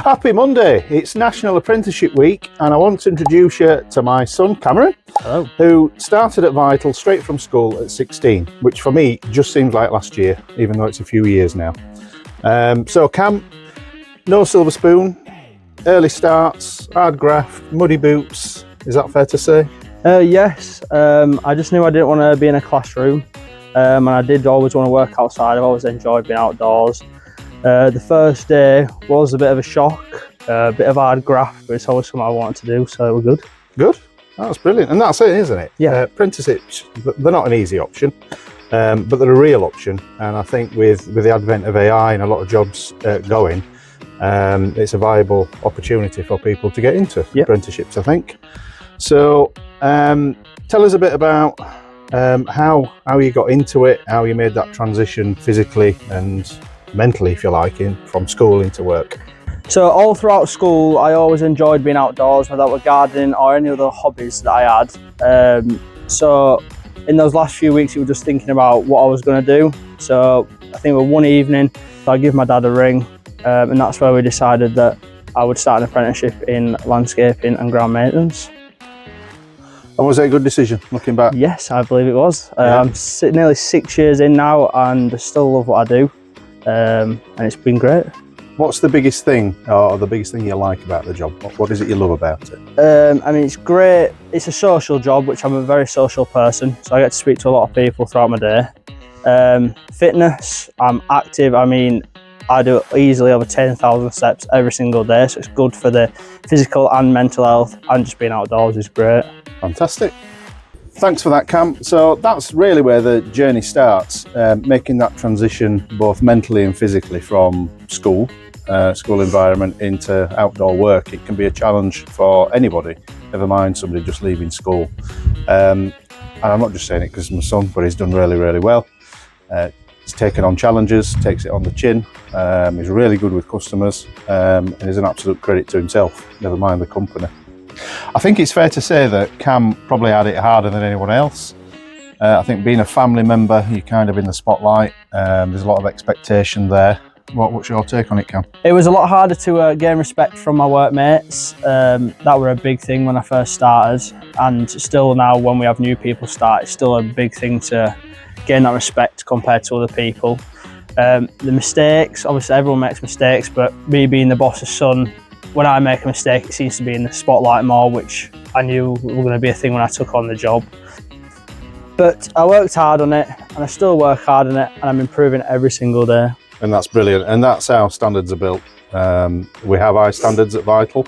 Happy Monday! It's National Apprenticeship Week and I want to introduce you to my son Cameron. Hello. Who started at Vital straight from school at 16, which for me just seems like last year, even though it's a few years now. So Cam, no silver spoon, early starts, hard graft, muddy boots, is that fair to say? Yes, I just knew I didn't want to be in a classroom, and I did always want to work outside. I've always enjoyed being outdoors. The first day was a bit of a shock, a bit of hard graft, but it's always something I wanted to do, so it was good. Good, that's brilliant, and that's it, isn't it? Yeah. Apprenticeships, they're not an easy option, but they're a real option, and I think with the advent of AI and a lot of jobs going, it's a viable opportunity for people to get into apprenticeships, I think. So tell us a bit about how you got into it, how you made that transition physically and mentally, if you like, from school into work. So all throughout school, I always enjoyed being outdoors, whether that were gardening or any other hobbies that I had. So in those last few weeks, you were just thinking about what I was going to do. So I think one evening, I gave my dad a ring, and that's where we decided that I would start an apprenticeship in landscaping and ground maintenance. And was it a good decision, looking back? Yes, I believe it was. I'm nearly 6 years in now and I still love what I do, and it's been great. What's the biggest thing, or the biggest thing you like about the job? What is it you love about it? I mean, it's great. It's a social job, which I'm a very social person, so I get to speak to a lot of people throughout my day. Fitness, I'm active. I mean, I do easily over 10,000 steps every single day, so it's good for the physical and mental health, and just being outdoors is great. Fantastic. Thanks for that, Cam. So that's really where the journey starts, making that transition both mentally and physically from school environment into outdoor work. It can be a challenge for anybody, never mind somebody just leaving school. And I'm not just saying it because it's my son, but he's done really, really well. He's taken on challenges, takes it on the chin. He's really good with customers, and he's an absolute credit to himself, never mind the company. I think it's fair to say that Cam probably had it harder than anyone else. I think being a family member, you're kind of in the spotlight. There's a lot of expectation there. What's your take on it, Cam? It was a lot harder to gain respect from my workmates. That were a big thing when I first started, and still now when we have new people start, it's still a big thing to gain that respect compared to other people. The mistakes, obviously everyone makes mistakes, but me being the boss's son, when I make a mistake, it seems to be in the spotlight more, which I knew were going to be a thing when I took on the job. But I worked hard on it, and I still work hard on it, and I'm improving every single day. And that's brilliant, and that's how standards are built. We have high standards at Vital.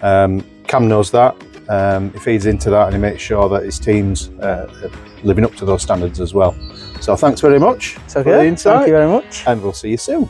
Cam knows that. He feeds into that and he makes sure that his team's living up to those standards as well. So thanks very much for the insight. Thank you very much. And we'll see you soon.